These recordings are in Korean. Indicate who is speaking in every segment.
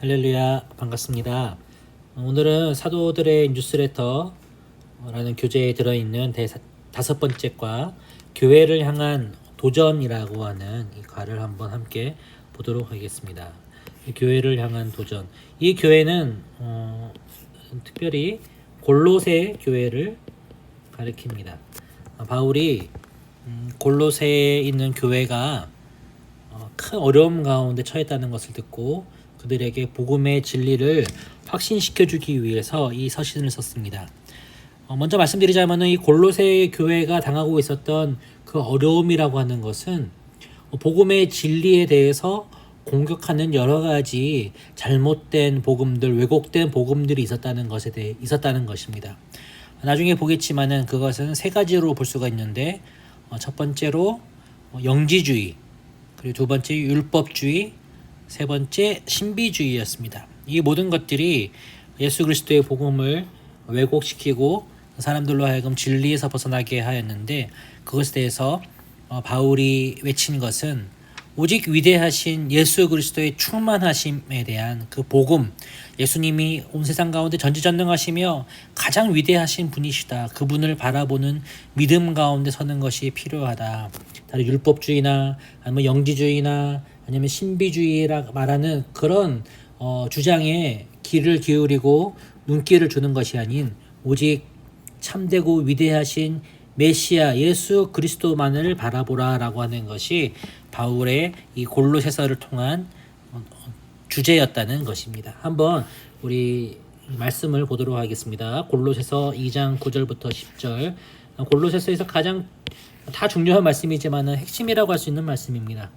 Speaker 1: 할렐루야, 반갑습니다. 오늘은 사도들의 뉴스레터라는 교재에 들어있는 다섯 번째 과, 교회를 향한 도전이라고 하는 이 과를 한번 함께 보도록 하겠습니다. 교회를 향한 도전. 이 교회는 특별히 골로새 교회를 가리킵니다. 바울이 골로새에 있는 교회가 큰 어려움 가운데 처했다는 것을 듣고 그들에게 복음의 진리를 확신시켜주기 위해서 이 서신을 썼습니다. 먼저 말씀드리자면 이 골로새 교회가 당하고 있었던 그 어려움이라고 하는 것은 복음의 진리에 대해서 공격하는 여러 가지 잘못된 복음들, 왜곡된 복음들이 있었다는 것입니다. 나중에 보겠지만은 그것은 세 가지로 볼 수가 있는데, 첫 번째로 영지주의, 그리고 두 번째 율법주의, 세 번째 신비주의였습니다. 이 모든 것들이 예수 그리스도의 복음을 왜곡시키고 사람들로 하여금 진리에서 벗어나게 하였는데, 그것에 대해서 바울이 외친 것은 오직 위대하신 예수 그리스도의 충만하심에 대한 그 복음, 예수님이 온 세상 가운데 전지전능하시며 가장 위대하신 분이시다, 그분을 바라보는 믿음 가운데 서는 것이 필요하다. 다른 율법주의나 아니면 영지주의나 아니면 신비주의라 말하는 그런 주장에 귀를 기울이고 눈길을 주는 것이 아닌 오직 참되고 위대하신 메시아 예수 그리스도만을 바라보라라고 하는 것이 바울의 이 골로새서를 통한 주제였다는 것입니다. 한번 우리 말씀을 보도록 하겠습니다. 골로새서 2장 9절부터 10절. 골로새서에서 가장 다 중요한 말씀이지만 핵심이라고 할 수 있는 말씀입니다.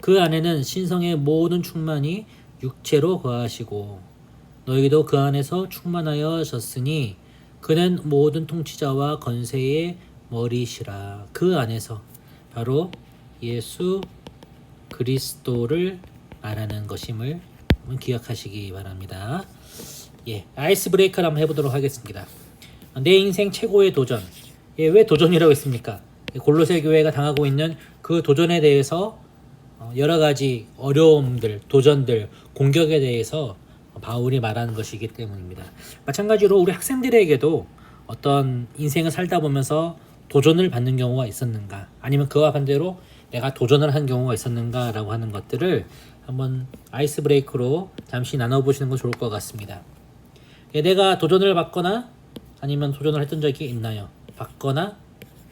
Speaker 1: 그 안에는 신성의 모든 충만이 육체로 거하시고 너희도 그 안에서 충만하여졌으니 그는 모든 통치자와 권세의 머리시라. 그 안에서 바로 예수 그리스도를 말하는 것임을 기억하시기 바랍니다. 아이스 브레이커를 한번 해보도록 하겠습니다. 내 인생 최고의 도전. 왜 도전이라고 했습니까? 골로새 교회가 당하고 있는 그 도전에 대해서 여러 가지 어려움들, 도전들, 공격에 대해서 바울이 말하는 것이기 때문입니다. 마찬가지로 우리 학생들에게도 어떤 인생을 살다 보면서 도전을 받는 경우가 있었는가, 아니면 그와 반대로 내가 도전을 한 경우가 있었는가 라고 하는 것들을 한번 아이스 브레이크로 잠시 나눠보시는 건 좋을 것 같습니다. 내가 도전을 받거나 아니면 도전을 했던 적이 있나요? 받거나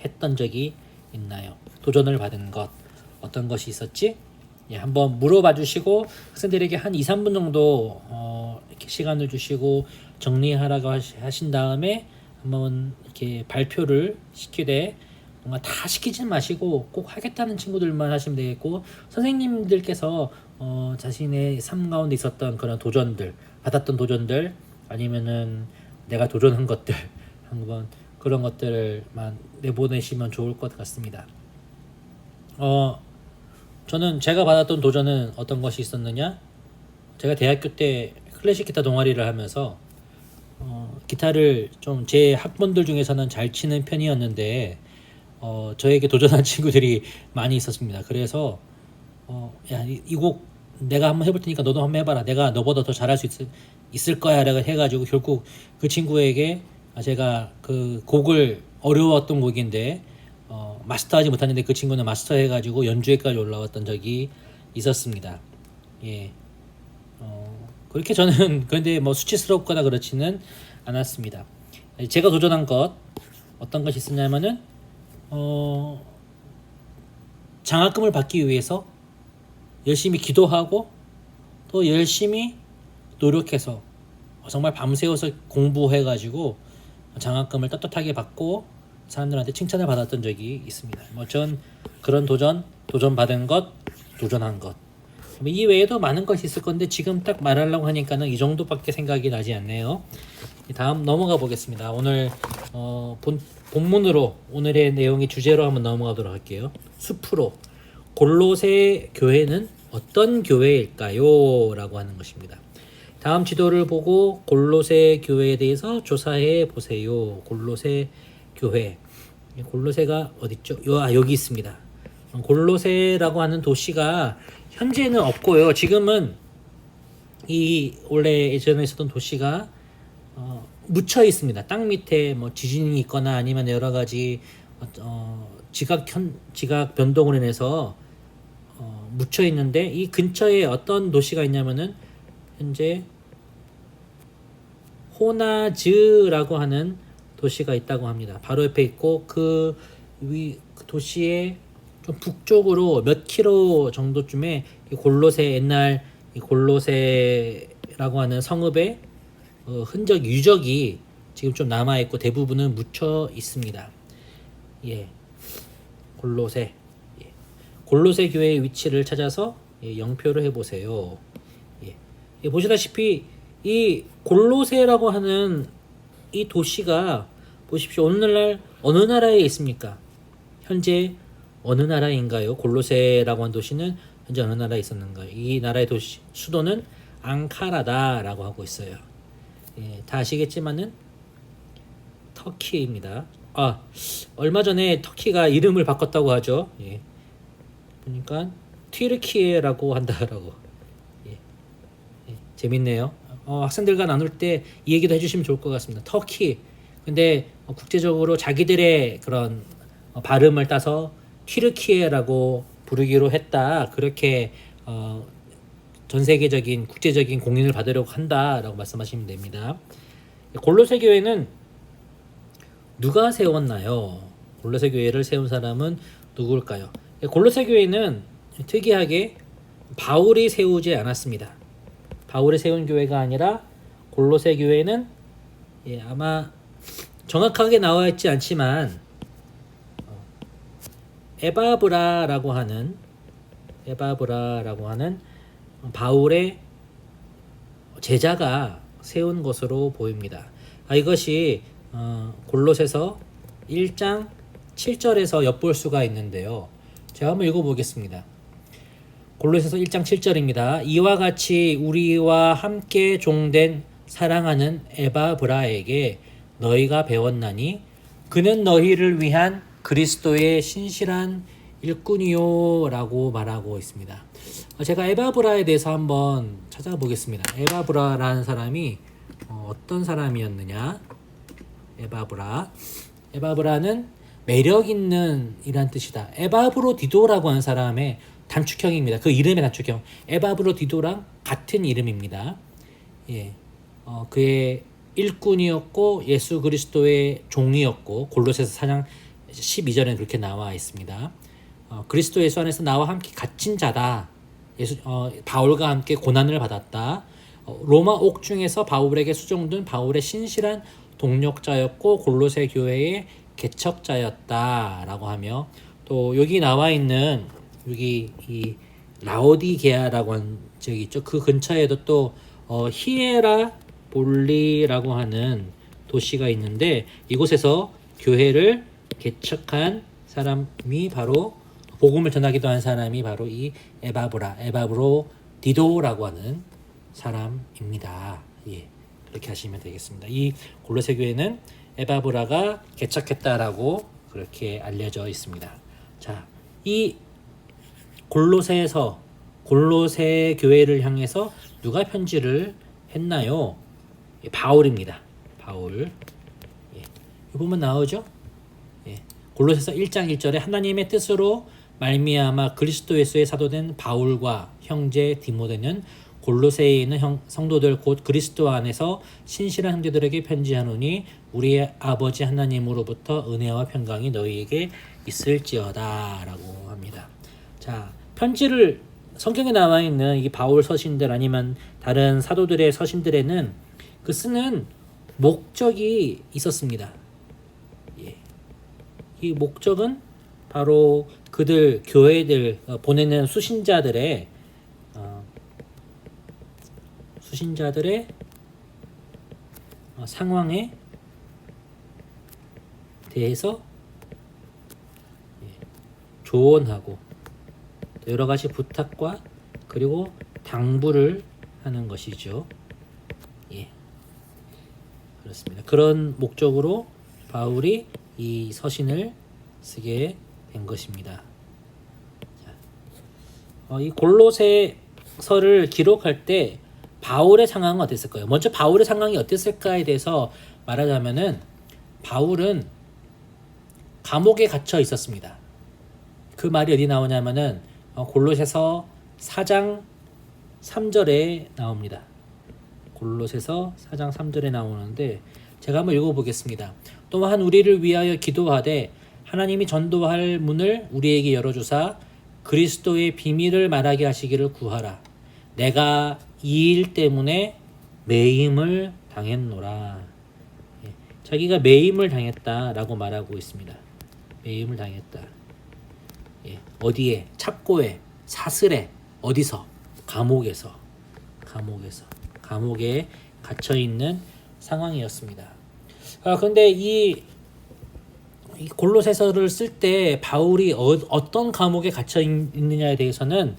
Speaker 1: 했던 적이 있나요? 도전을 받은 것, 어떤 것이 있었지? 한번 물어봐 주시고 학생들에게 한 2-3분 정도 이렇게 시간을 주시고 정리하라고 하신 다음에 한번 이렇게 발표를 시키되, 뭔가 다 시키지 마시고 꼭 하겠다는 친구들만 하시면 되겠고, 선생님들께서 자신의 삶 가운데 있었던 그런 도전들, 받았던 도전들, 아니면은 내가 도전한 것들 한번 그런 것들만 내보내시면 좋을 것 같습니다. 저는 제가 받았던 도전은 어떤 것이 있었느냐? 제가 대학교 때 클래식 기타 동아리를 하면서 기타를 좀 제 학번들 중에서는 잘 치는 편이었는데 저에게 도전한 친구들이 많이 있었습니다. 그래서 야, 이 곡 내가 한번 해볼 테니까 너도 한번 해봐라, 내가 너보다 더 잘할 수 있을 거야 라고 해가지고 결국 그 친구에게 제가 그 곡을, 어려웠던 곡인데 마스터하지 못했는데 그 친구는 마스터해가지고 연주회까지 올라왔던 적이 있었습니다. 그렇게 저는 그런데 뭐 수치스럽거나 그렇지는 않았습니다. 제가 도전한 것, 어떤 것이 있었냐면은 장학금을 받기 위해서 열심히 기도하고 또 열심히 노력해서 정말 밤새워서 공부해가지고 장학금을 떳떳하게 받고 사람들한테 칭찬을 받았던 적이 있습니다. 전 그런 도전 받은 것, 도전한 것, 이 외에도 많은 것이 있을 건데 지금 딱 말하려고 하니까는 이 정도밖에 생각이 나지 않네요. 다음 넘어가 보겠습니다. 오늘 본문으로, 오늘의 내용의 주제로 한번 넘어가도록 할게요. 숲으로, 골로새 교회는 어떤 교회일까요? 라고 하는 것입니다. 다음 지도를 보고 골로새 교회에 대해서 조사해 보세요. 골로새 교회, 골로새가 어딨죠? 여기 있습니다. 골로새라고 하는 도시가 현재는 없고요. 지금은 이 원래 예전에 있었던 도시가 묻혀 있습니다. 땅 밑에 뭐 지진이 있거나 아니면 여러 가지 지각 변동으로 인해서 묻혀 있는데, 이 근처에 어떤 도시가 있냐면은 현재 호나즈라고 하는 도시가 있다고 합니다. 바로 옆에 있고 그 도시의 좀 북쪽으로 몇 킬로 정도쯤에 이 골로새, 옛날 이 골로새라고 하는 성읍의 흔적 유적이 지금 좀 남아 있고 대부분은 묻혀 있습니다. 예, 골로새. 예. 골로새 교회의 위치를 찾아서 영표를 해보세요. 예, 보시다시피 이 골로새라고 하는 이 도시가 보십시오. 오늘날 어느 나라에 있습니까? 현재 어느 나라인가요? 골로새라고 하는 도시는 현재 어느 나라에 있었는가요? 이 나라의 도시 수도는 앙카라다라고 하고 있어요. 예, 다 아시겠지만은 터키입니다. 얼마 전에 터키가 이름을 바꿨다고 하죠. 예. 그러니까 튀르키예라고 한다라고. 예. 예, 재밌네요. 학생들과 나눌 때 이 얘기도 해주시면 좋을 것 같습니다. 터키. 근데 국제적으로 자기들의 그런 발음을 따서 튀르키예라고 부르기로 했다. 그렇게 전 세계적인 국제적인 공인을 받으려고 한다라고 말씀하시면 됩니다. 골로새 교회는 누가 세웠나요? 골로새 교회를 세운 사람은 누굴까요? 골로새 교회는 특이하게 바울이 세우지 않았습니다. 바울이 세운 교회가 아니라 골로새 교회는 아마 정확하게 나와 있지 않지만 에바브라라고 하는 바울의 제자가 세운 것으로 보입니다. 이것이 골로새서 1장 7절에서 엿볼 수가 있는데요. 제가 한번 읽어보겠습니다. 골로새서 1장 7절입니다. 이와 같이 우리와 함께 종된 사랑하는 에바브라에게 너희가 배웠나니 그는 너희를 위한 그리스도의 신실한 일꾼이요 라고 말하고 있습니다. 제가 에바브라에 대해서 한번 찾아보겠습니다. 에바브라라는 사람이 어떤 사람이었느냐. 에바브라는 매력 있는 이란 뜻이다. 에바브로디도라고 하는 사람의 단축형입니다. 그 이름의 단축형. 에바브로디도랑 같은 이름입니다. 예, 그의 일꾼이었고 예수 그리스도의 종이었고 골로새서 4장 12절에는 그렇게 나와 있습니다. 그리스도 예수 안에서 나와 함께 갇힌 자다. 바울과 함께 고난을 받았다. 로마 옥중에서 바울에게 수종된 바울의 신실한 동력자였고 골로새 교회의 개척자였다라고 하며, 또 여기 나와 있는 여기 이 라오디게아라고 하는 지역이 있죠. 그 근처에도 또 히에라 볼리라고 하는 도시가 있는데 이곳에서 교회를 개척한 사람이 바로 복음을 전하기도 한 사람이 바로 이 에바브로디도라고 하는 사람입니다. 예, 그렇게 하시면 되겠습니다. 이 골로새 교회는 에바브라가 개척했다라고 그렇게 알려져 있습니다. 자, 이 골로새 교회를 향해서 누가 편지를 했나요? 바울입니다. 바울. 예, 보면 나오죠? 예, 골로새서 1장 1절에 하나님의 뜻으로 말미암아 그리스도 예수의 사도된 바울과 형제 디모데는 골로새에 있는 성도들 곧 그리스도 안에서 신실한 형제들에게 편지하노니 우리의 아버지 하나님으로부터 은혜와 평강이 너희에게 있을지어다 라고 합니다. 자, 편지를 성경에 나와 있는 이 바울 서신들 아니면 다른 사도들의 서신들에는 그 쓰는 목적이 있었습니다. 예. 이 목적은 바로 그들 교회들 보내는 수신자들의 상황에 대해서 조언하고 여러 가지 부탁과 그리고 당부를 하는 것이죠. 예, 그렇습니다. 그런 목적으로 바울이 이 서신을 쓰게 된 것입니다. 이 골로새서를 기록할 때 바울의 상황은 어땠을까요? 먼저 바울의 상황이 어땠을까에 대해서 말하자면은 바울은 감옥에 갇혀 있었습니다. 그 말이 어디 나오냐면은 골로새서 4장 3절에 나옵니다. 골로새서 4장 3절에 나오는데 제가 한번 읽어보겠습니다. 또한 우리를 위하여 기도하되 하나님이 전도할 문을 우리에게 열어주사 그리스도의 비밀을 말하게 하시기를 구하라. 내가 이 일 때문에 매임을 당했노라. 자기가 매임을 당했다라고 말하고 있습니다. 매임을 당했다. 어디에? 착고에, 사슬에, 어디서? 감옥에 갇혀 있는 상황이었습니다. 그런데 이 골로새서를 쓸 때 바울이 어떤 감옥에 갇혀 있느냐에 대해서는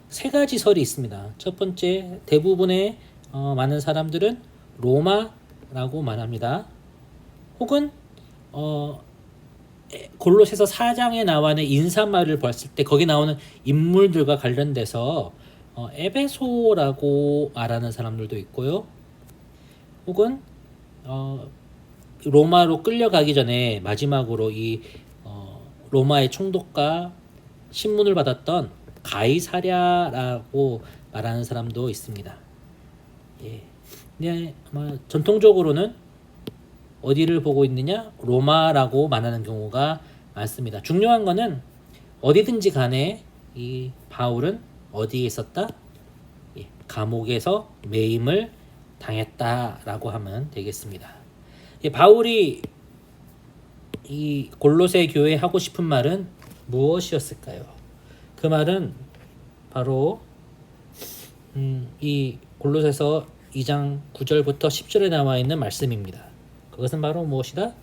Speaker 1: 세 가지 설이 있습니다. 첫 번째, 대부분의 많은 사람들은 로마라고 말합니다. 혹은 골로새서 4장에 나와는 인사말을 봤을 때 거기 나오는 인물들과 관련돼서 에베소라고 말하는 사람들도 있고요. 혹은 로마로 끌려가기 전에 마지막으로 이 로마의 총독과 신문을 받았던 가이사랴라고 말하는 사람도 있습니다. 네, 아마 전통적으로는 어디를 보고 있느냐? 로마라고 말하는 경우가 많습니다. 중요한 거는 어디든지 간에 이 바울은 어디에 있었다? 감옥에서 매임을 당했다라고 하면 되겠습니다. 바울이 이 골로새 교회에 하고 싶은 말은 무엇이었을까요? 그 말은 바로 이 골로새서 2장 9절부터 10절에 나와 있는 말씀입니다. 그것은 바로 무엇이다?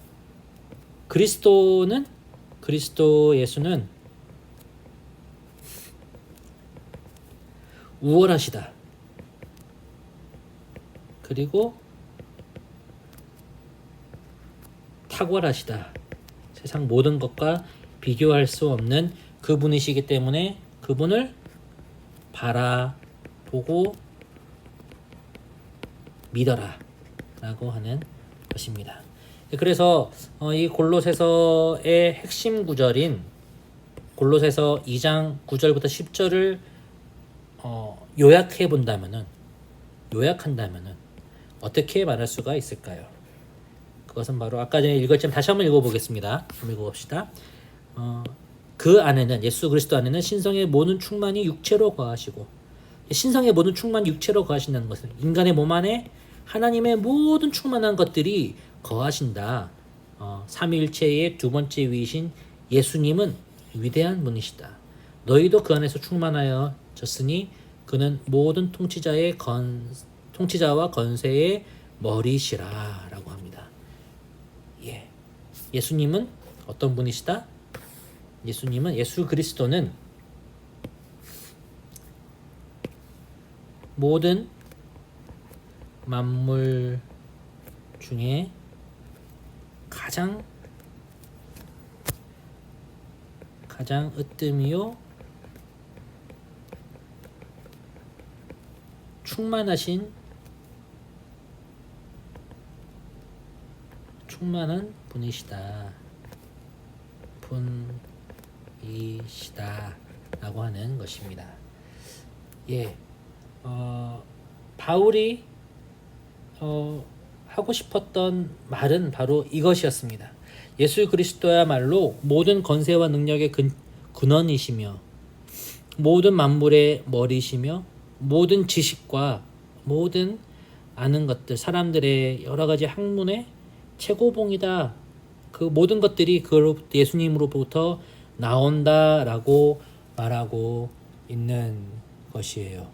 Speaker 1: 그리스도 예수는 우월하시다. 그리고 탁월하시다. 세상 모든 것과 비교할 수 없는 그분이시기 때문에 그분을 바라보고 믿어라 라고 하는 것입니다. 그래서 이 골로새서의 핵심 구절인 골로새서 2장 9절부터 10절을 요약한다면은 어떻게 말할 수가 있을까요? 그것은 바로 아까 전에 읽었지만 다시 한번 읽어보겠습니다. 한번 읽어봅시다. 그 안에는 예수 그리스도 안에는 신성의 모든 충만이 육체로 거하시고, 신성의 모든 충만이 육체로 거하신다는 것은 인간의 몸 안에 하나님의 모든 충만한 것들이 거하신다. 삼위일체의 두 번째 위이신 예수님은 위대한 분이시다. 너희도 그 안에서 충만하여졌으니 그는 모든 통치자와 건세의 머리시라라고 합니다. 예수님은 어떤 분이시다? 예수 그리스도는 모든 만물 중에 가장 으뜸이요 충만한 분이시다라고 하는 것입니다. 바울이 하고 싶었던 말은 바로 이것이었습니다. 예수 그리스도야말로 모든 권세와 능력의 근원이시며 모든 만물의 머리시며 모든 지식과 모든 아는 것들, 사람들의 여러 가지 학문의 최고봉이다. 그 모든 것들이 예수님으로부터 나온다라고 말하고 있는 것이에요.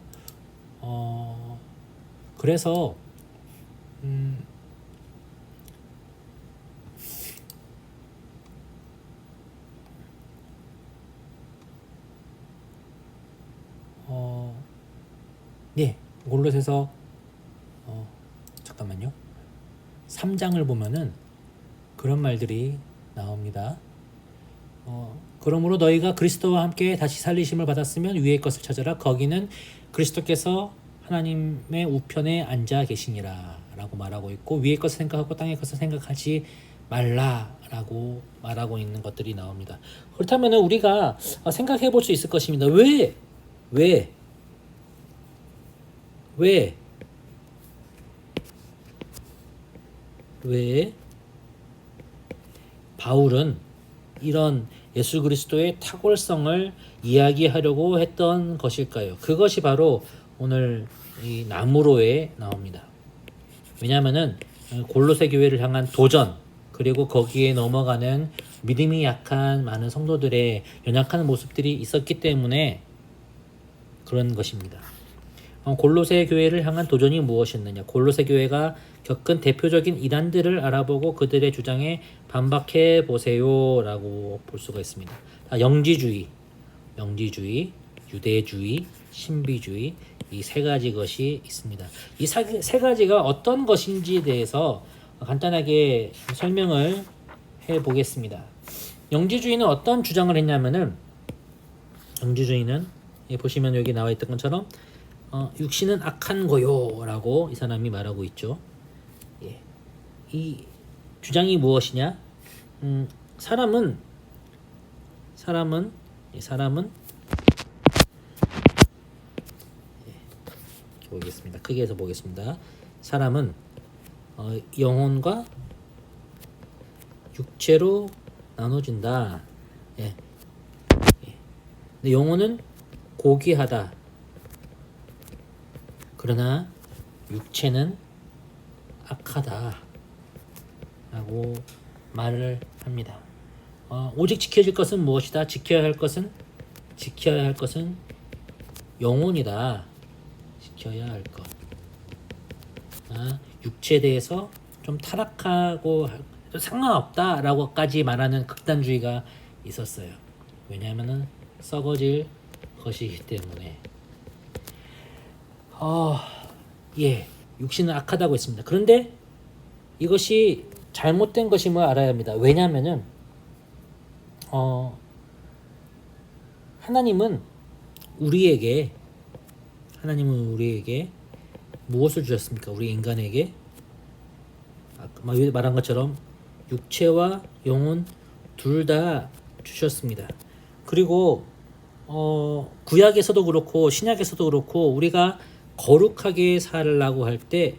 Speaker 1: 그래서 골로새서 잠깐만요. 3장을 보면은 그런 말들이 나옵니다. 그러므로 너희가 그리스도와 함께 다시 살리심을 받았으면 위의 것을 찾아라. 거기는 그리스도께서 하나님의 우편에 앉아 계시니라 라고 말하고 있고, 위의 것을 생각하고 땅의 것을 생각하지 말라라고 말하고 있는 것들이 나옵니다. 그렇다면 우리가 생각해 볼 수 있을 것입니다. 왜 바울은 이런 예수 그리스도의 탁월성을 이야기하려고 했던 것일까요? 그것이 바로 오늘 이 나무로에 나옵니다. 왜냐하면은 골로새 교회를 향한 도전, 그리고 거기에 넘어가는 믿음이 약한 많은 성도들의 연약한 모습들이 있었기 때문에 그런 것입니다. 골로새 교회를 향한 도전이 무엇이었느냐? 골로새 교회가 겪은 대표적인 이단들을 알아보고 그들의 주장에 반박해 보세요라고 볼 수가 있습니다. 영지주의, 유대주의, 신비주의, 이 세 가지 것이 있습니다. 이 세 가지가 어떤 것인지에 대해서 간단하게 설명을 해 보겠습니다. 영지주의는 어떤 주장을 했냐면은, 영지주의는 보시면 여기 나와 있던 것처럼 육신은 악한 거요라고 이 사람이 말하고 있죠. 예. 이 주장이 무엇이냐? 사람은 보겠습니다. 크게 해서 보겠습니다. 사람은 영혼과 육체로 나눠진다. 예. 근데 영혼은 고귀하다. 그러나 육체는 악하다 라고 말을 합니다. 오직 지켜질 것은 무엇이다? 지켜야 할 것은 영혼이다. 지켜야 할 것. 육체에 대해서 좀 타락하고 상관없다라고까지 말하는 극단주의가 있었어요. 왜냐하면은 썩어질 것이기 때문에. 육신은 악하다고 했습니다. 그런데 이것이 잘못된 것임을 알아야 합니다. 왜냐하면은 하나님은 우리에게 무엇을 주셨습니까? 우리 인간에게 아까 말한 것처럼 육체와 영혼 둘 다 주셨습니다. 그리고 구약에서도 그렇고 신약에서도 그렇고 우리가 거룩하게 살라고 할 때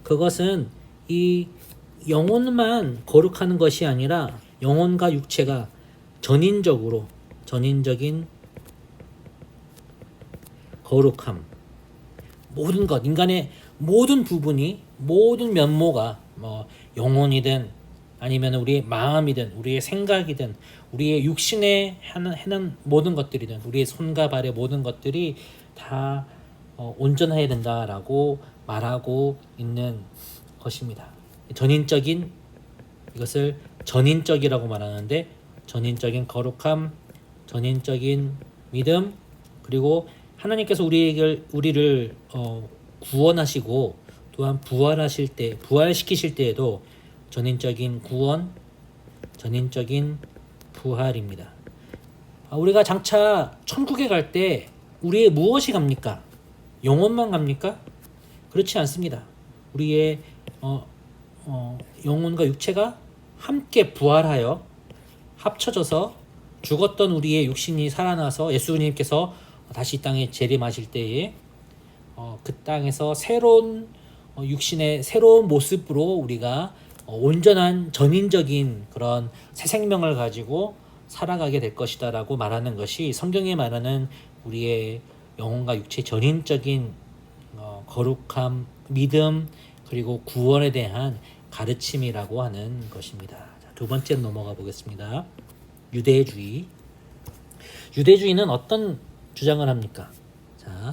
Speaker 1: 그것은 이 영혼만 거룩하는 것이 아니라 영혼과 육체가 전인적인 거룩함, 모든 것, 인간의 모든 부분이, 모든 면모가 영혼이든 아니면 우리의 마음이든 우리의 생각이든 우리의 육신에 하는 모든 것들이든 우리의 손과 발의 모든 것들이 다 온전해야 된다라고 말하고 있는 것입니다. 이것을 전인적이라고 말하는데, 전인적인 거룩함, 전인적인 믿음, 그리고 하나님께서 우리를 구원하시고 또한 부활시키실 때에도 전인적인 구원, 전인적인 부활입니다. 우리가 장차 천국에 갈 때 우리의 무엇이 갑니까? 영혼만 갑니까? 그렇지 않습니다. 우리의 영혼과 육체가 함께 부활하여 합쳐져서 죽었던 우리의 육신이 살아나서 예수님께서 다시 이 땅에 재림하실 때에 그 땅에서 새로운 육신의 새로운 모습으로 우리가 온전한 전인적인 그런 새 생명을 가지고 살아가게 될 것이다 라고 말하는 것이 성경에 말하는 우리의 영혼과 육체의 전인적인 거룩함, 믿음, 그리고 구원에 대한 가르침이라고 하는 것입니다. 자, 두 번째 넘어가 보겠습니다. 유대주의는 어떤 주장을 합니까? 자,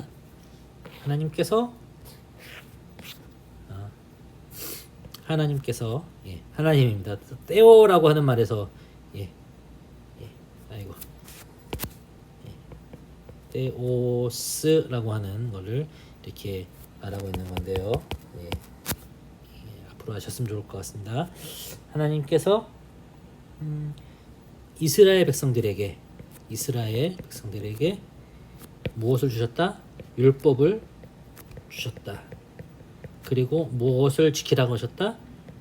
Speaker 1: 하나님입니다. 떼오라고 하는 말에서 떼오스라고 하는 거를 이렇게 말하고 있는 건데요. 앞으로 하셨으면 좋을 것 같습니다. 하나님께서 이스라엘 백성들에게 무엇을 주셨다? 율법을 주셨다. 그리고 무엇을 지키라고 하셨다?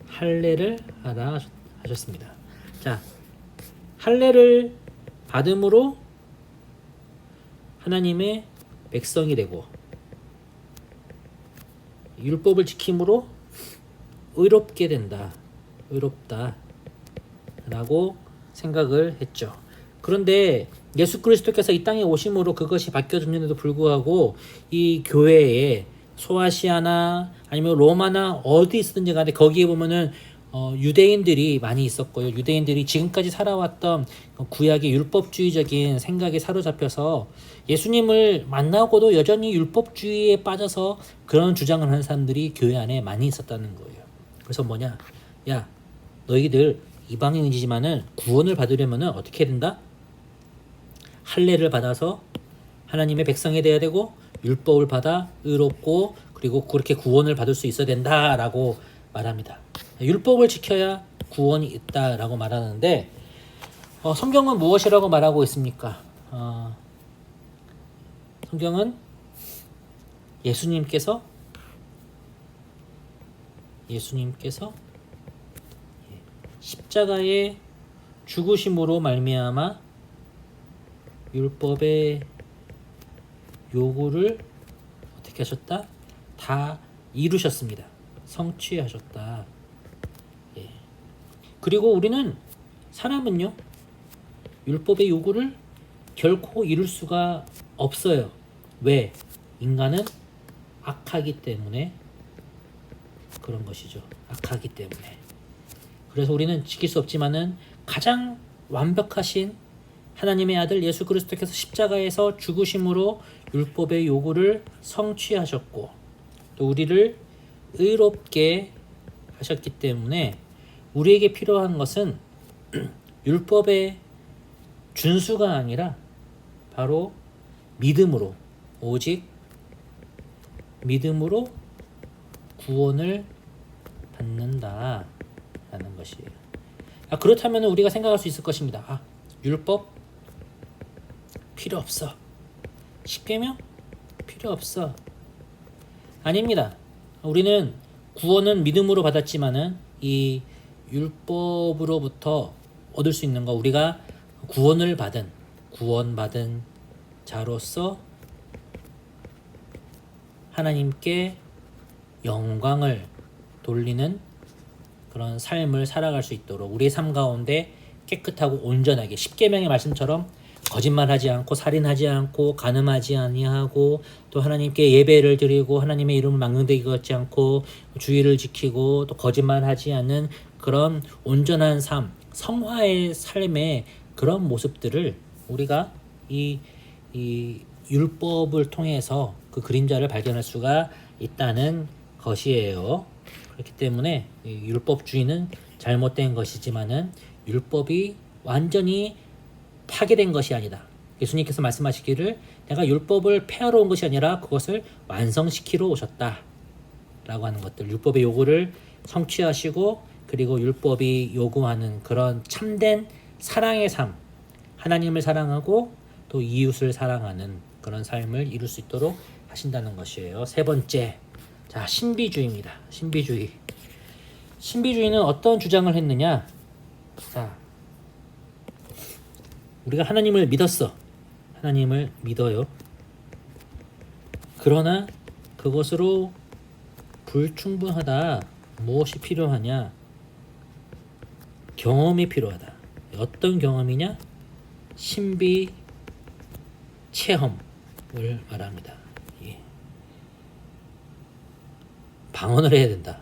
Speaker 1: 할례를 하라 하셨습니다. 자, 할례를 받음으로 하나님의 백성이 되고 율법을 지킴으로 의롭게 된다. 의롭다. 라고 생각을 했죠. 그런데 예수 그리스도께서 이 땅에 오심으로 그것이 바뀌어졌는데도 불구하고 이 교회에 소아시아나 아니면 로마나 어디 있었든지 간에 거기에 보면은 유대인들이 많이 있었고요. 유대인들이 지금까지 살아왔던 구약의 율법주의적인 생각에 사로잡혀서 예수님을 만나고도 여전히 율법주의에 빠져서 그런 주장을 하는 사람들이 교회 안에 많이 있었다는 거예요. 그래서 뭐냐? 야, 너희들 이방인이지만은 구원을 받으려면은 어떻게 해야 된다? 할례를 받아서 하나님의 백성이 돼야 되고 율법을 받아 의롭고 그리고 그렇게 구원을 받을 수 있어야 된다라고 말합니다. 율법을 지켜야 구원이 있다라고 말하는데 성경은 무엇이라고 말하고 있습니까? 성경은 예수님께서 십자가의 죽으심으로 말미암아 율법의 요구를 어떻게 하셨다? 다 이루셨습니다. 성취하셨다. 예. 그리고 우리는 사람은요 율법의 요구를 결코 이룰 수가 없어요. 왜? 인간은 악하기 때문에 그런 것이죠. 악하기 때문에. 그래서 우리는 지킬 수 없지만은 가장 완벽하신 하나님의 아들 예수 그리스도께서 십자가에서 죽으심으로 율법의 요구를 성취하셨고 또 우리를 의롭게 하셨기 때문에 우리에게 필요한 것은 율법의 준수가 아니라 바로 믿음으로 오직 믿음으로 구원을 받는다라는 것이에요. 그렇다면 우리가 생각할 수 있을 것입니다. 율법 필요 없어. 십계명 필요 없어. 아닙니다. 우리는 구원은 믿음으로 받았지만은 이 율법으로부터 얻을 수 있는 거 우리가 구원받은 자로서 하나님께 영광을 돌리는 그런 삶을 살아갈 수 있도록 우리의 삶 가운데 깨끗하고 온전하게 십계명의 말씀처럼 거짓말하지 않고 살인하지 않고 간음하지 아니하고 또 하나님께 예배를 드리고 하나님의 이름을 망령되게 걷지 않고 주의를 지키고 또 거짓말하지 않는 그런 온전한 삶, 성화의 삶의 그런 모습들을 우리가 이 율법을 통해서 그 그림자를 발견할 수가 있다는 것이에요. 그렇기 때문에 율법주의는 잘못된 것이지만은 율법이 완전히 파괴된 것이 아니다. 예수님께서 말씀하시기를 내가 율법을 폐하러 온 것이 아니라 그것을 완성시키러 오셨다 라고 하는 것들, 율법의 요구를 성취하시고 그리고 율법이 요구하는 그런 참된 사랑의 삶, 하나님을 사랑하고 또 이웃을 사랑하는 그런 삶을 이룰 수 있도록 하신다는 것이에요. 세 번째, 자, 신비주의입니다. 신비주의는 어떤 주장을 했느냐? 자, 우리가 하나님을 믿었어. 하나님을 믿어요. 그러나 그것으로 불충분하다. 무엇이 필요하냐? 경험이 필요하다. 어떤 경험이냐? 신비 체험을 말합니다. 예. 방언을 해야 된다.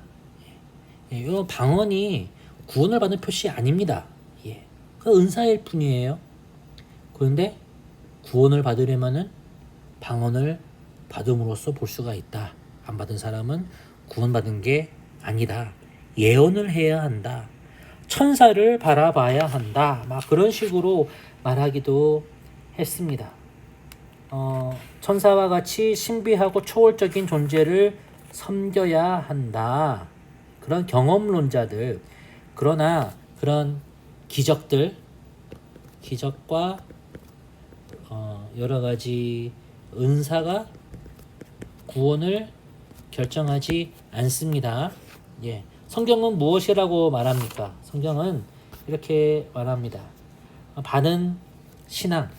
Speaker 1: 이 방언이 구원을 받는 표시 아닙니다. 예. 그 은사일 뿐이에요. 그런데 구원을 받으려면은 방언을 받음으로써 볼 수가 있다. 안 받은 사람은 구원받은 게 아니다. 예언을 해야 한다. 천사를 바라봐야 한다. 막 그런 식으로 말하기도 했습니다. 천사와 같이 신비하고 초월적인 존재를 섬겨야 한다. 그런 경험론자들. 그러나 그런 기적과 여러 가지 은사가 구원을 결정하지 않습니다. 예. 성경은 무엇이라고 말합니까? 성경은 이렇게 말합니다. 바른 신앙.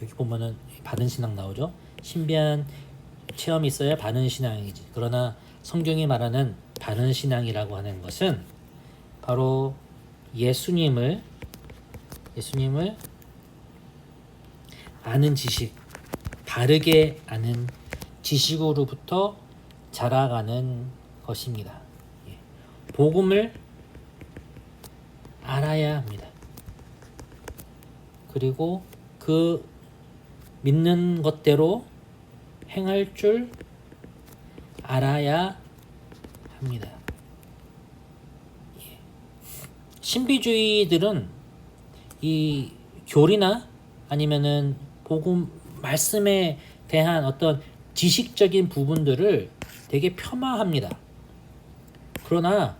Speaker 1: 여기 보면은 바른 신앙 나오죠. 신비한 체험이 있어야 바른 신앙이지. 그러나 성경이 말하는 바른 신앙이라고 하는 것은 바로 예수님을 아는 지식, 바르게 아는 지식으로부터 자라가는 것입니다. 예. 복음을 알아야 합니다. 그리고 그 믿는 것대로 행할 줄 알아야 합니다. 예. 신비주의들은 이 교리나 아니면은 복음 말씀에 대한 어떤 지식적인 부분들을 되게 폄하합니다. 그러나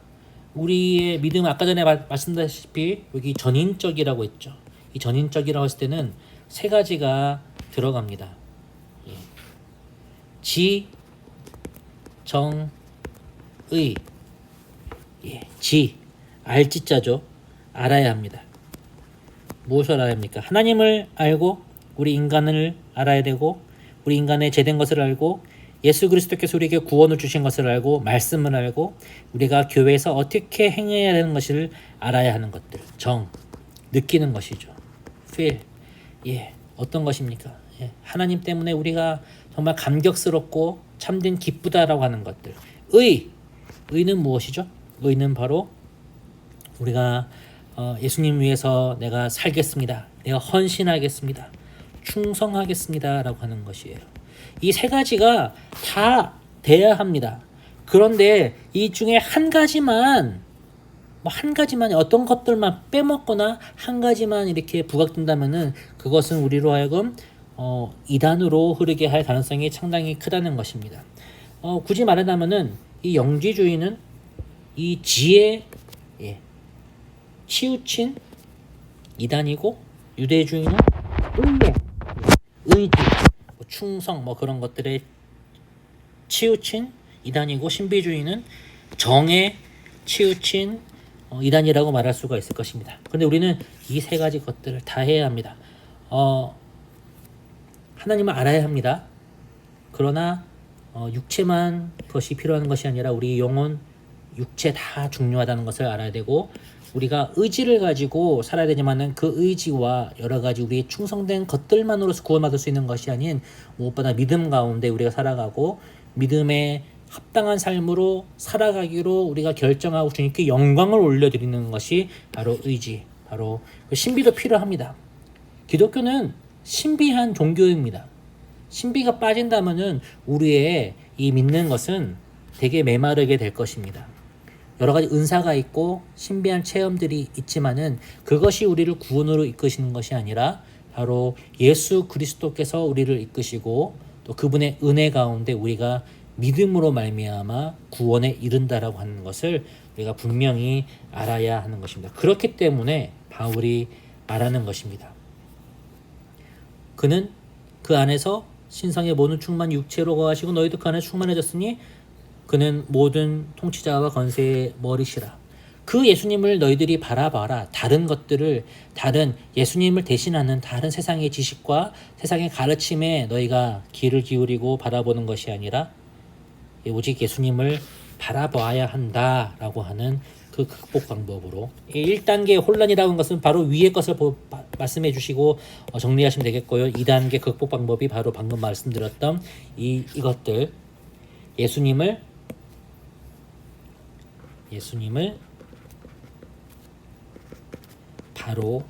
Speaker 1: 우리의 믿음 아까 전에 말씀드렸다시피 여기 전인적이라고 했죠. 이 전인적이라고 했을 때는 세 가지가 들어갑니다. 예. 지, 정, 의. 예. 지, 알지자죠. 알아야 합니다. 무엇을 알아야 합니까? 하나님을 알고 우리 인간을 알아야 되고 우리 인간의 죄된 것을 알고 예수 그리스도께서 우리에게 구원을 주신 것을 알고 말씀을 알고 우리가 교회에서 어떻게 행해야 되는 것을 알아야 하는 것들. 정, 느끼는 것이죠. feel. 예, 어떤 것입니까? 예, 하나님 때문에 우리가 정말 감격스럽고 참된 기쁘다라고 하는 것들. 의는 무엇이죠? 의는 바로 우리가 예수님 위해서 내가 살겠습니다. 내가 헌신하겠습니다. 충성하겠습니다. 라고 하는 것이에요. 이 세 가지가 다 돼야 합니다. 그런데 이 중에 한 가지만 어떤 것들만 빼먹거나 한 가지만 이렇게 부각된다면은 그것은 우리로 하여금 이단으로 흐르게 할 가능성이 상당히 크다는 것입니다. 굳이 말하자면은 이 영지주의는 이 지혜 치우친 이단이고 유대주의는 의지, 충성 그런 것들에 치우친 이단이고 신비주의는 정에 치우친 이단이라고 말할 수가 있을 것입니다. 그런데 우리는 이 세 가지 것들을 다 해야 합니다. 하나님을 알아야 합니다. 그러나 육체만 그것이 필요한 것이 아니라 우리 영혼, 육체 다 중요하다는 것을 알아야 되고 우리가 의지를 가지고 살아야 되지만은 그 의지와 여러 가지 우리의 충성된 것들만으로서 구원받을 수 있는 것이 아닌 무엇보다 믿음 가운데 우리가 살아가고 믿음에 합당한 삶으로 살아가기로 우리가 결정하고 주님께 영광을 올려드리는 것이 바로 의지, 바로 신비도 필요합니다. 기독교는 신비한 종교입니다. 신비가 빠진다면은 우리의 이 믿는 것은 되게 메마르게 될 것입니다. 여러 가지 은사가 있고 신비한 체험들이 있지만은 그것이 우리를 구원으로 이끄시는 것이 아니라 바로 예수 그리스도께서 우리를 이끄시고 또 그분의 은혜 가운데 우리가 믿음으로 말미암아 구원에 이른다라고 하는 것을 우리가 분명히 알아야 하는 것입니다. 그렇기 때문에 바울이 말하는 것입니다. 그는 그 안에서 신성의 모든 충만 육체로 거하시고 너희도 그 안에 충만해졌으니 그는 모든 통치자와 권세의 머리시라. 그 예수님을 너희들이 바라봐라. 다른 것들을 다른 예수님을 대신하는 다른 세상의 지식과 세상의 가르침에 너희가 귀를 기울이고 바라보는 것이 아니라 오직 예수님을 바라봐야 한다라고 하는 그 극복 방법으로 1단계 혼란이라고 하는 것은 바로 위의 것을 말씀해 주시고 정리하시면 되겠고요. 2단계 극복 방법이 바로 방금 말씀드렸던 이것들 예수님을 바로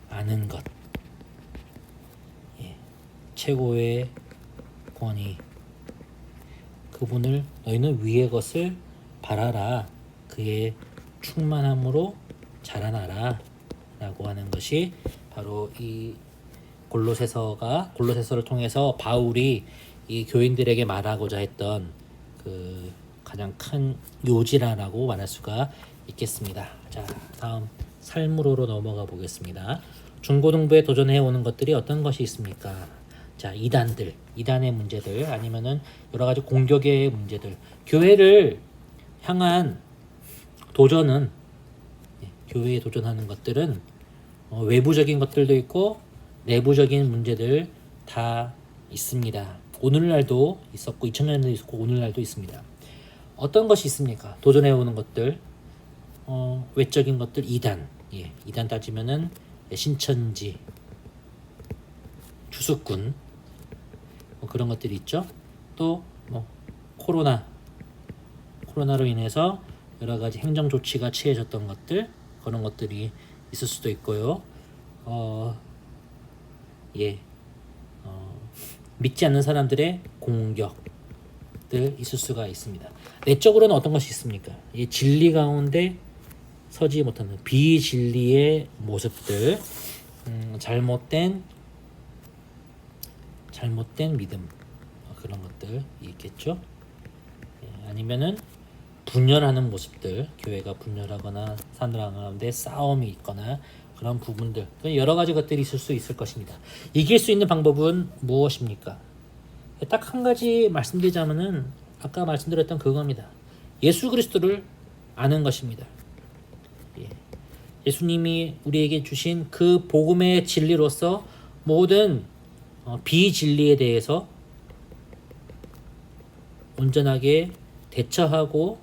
Speaker 1: 아는 것. 최고의 권위. 그분을 너희는 위의 것을 바라라. 그의 충만함으로 자라나라. 라고 하는 것이 바로 이 골로새서를 통해서 바울이 이 교인들에게 말하고자 했던 그 가장 큰 요지라고 말할 수가 있겠습니다. 자, 다음 삶으로 넘어가 보겠습니다. 중고등부에 도전해 오는 것들이 어떤 것이 있습니까? 자, 이단의 문제들 아니면은 여러 가지 공격의 문제들, 교회를 향한 도전은 교회에 도전하는 것들은 외부적인 것들도 있고 내부적인 문제들 다 있습니다. 오늘날도 있었고 2000년에도 있었고 오늘날도 있습니다. 어떤 것이 있습니까? 도전해오는 것들, 외적인 것들, 이단. 이단 따지면은 신천지, 추수꾼, 그런 것들이 있죠. 또 코로나로 인해서 여러 가지 행정 조치가 취해졌던 것들, 그런 것들이 있을 수도 있고요. 믿지 않는 사람들의 공격들 있을 수가 있습니다. 내적으로는 어떤 것이 있습니까? 이 진리 가운데 서지 못하는 비진리의 모습들, 잘못된 믿음, 그런 것들 있겠죠. 아니면은 분열하는 모습들, 교회가 분열하거나 사람들 가운데 싸움이 있거나 그런 부분들, 여러 가지 것들이 있을 수 있을 것입니다. 이길 수 있는 방법은 무엇입니까? 딱 한 가지 말씀드리자면은 아까 말씀드렸던 그겁니다. 예수 그리스도를 아는 것입니다. 예수님이 우리에게 주신 그 복음의 진리로서 모든 비진리에 대해서 온전하게 대처하고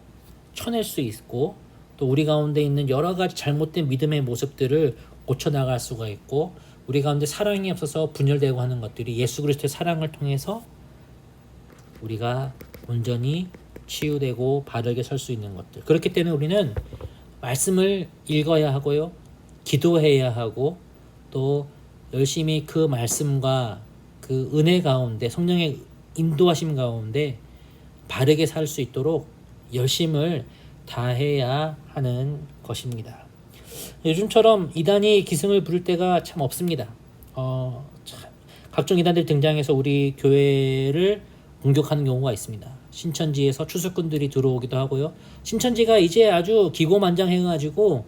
Speaker 1: 쳐낼 수 있고, 또 우리 가운데 있는 여러 가지 잘못된 믿음의 모습들을 고쳐나갈 수가 있고, 우리 가운데 사랑이 없어서 분열되고 하는 것들이 예수 그리스도의 사랑을 통해서 우리가 온전히 치유되고 바르게 설 수 있는 것들. 그렇기 때문에 우리는 말씀을 읽어야 하고요, 기도해야 하고, 또 열심히 그 말씀과 그 은혜 가운데, 성령의 인도하심 가운데 바르게 살 수 있도록 열심을 다해야 하는 것입니다. 요즘처럼 이단이 기승을 부릴 때가 참 없습니다. 각종 이단들이 등장해서 우리 교회를 공격하는 경우가 있습니다. 신천지에서 추수꾼들이 들어오기도 하고요. 신천지가 이제 아주 기고만장해가지고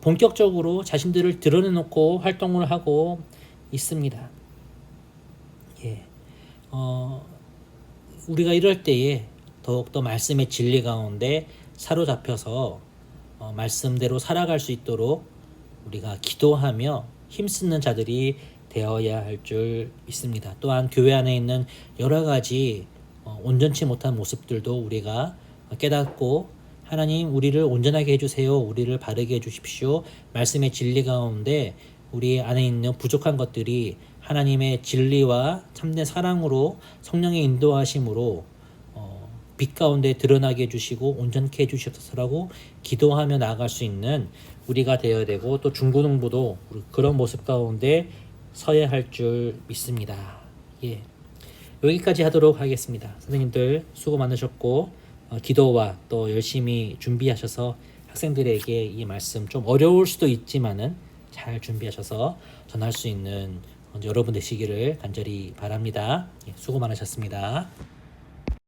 Speaker 1: 본격적으로 자신들을 드러내놓고 활동을 하고 있습니다. 우리가 이럴 때에 더욱더 말씀의 진리 가운데 사로잡혀서 말씀대로 살아갈 수 있도록 우리가 기도하며 힘쓰는 자들이 되어야 할 줄 믿습니다. 또한 교회 안에 있는 여러 가지 온전치 못한 모습들도 우리가 깨닫고, 하나님 우리를 온전하게 해주세요, 우리를 바르게 해주십시오, 말씀의 진리 가운데 우리 안에 있는 부족한 것들이 하나님의 진리와 참된 사랑으로, 성령의 인도하심으로 빛 가운데 드러나게 해주시고 온전케 해주시옵소서라고 기도하며 나아갈 수 있는 우리가 되어야 되고, 또 중고등부도 그런 모습 가운데 서야 할 줄 믿습니다. 여기까지 하도록 하겠습니다. 선생님들 수고 많으셨고, 기도와 또 열심히 준비하셔서 학생들에게 이 말씀 좀 어려울 수도 있지만은 잘 준비하셔서 전할 수 있는 여러분 되시기를 간절히 바랍니다. 수고 많으셨습니다.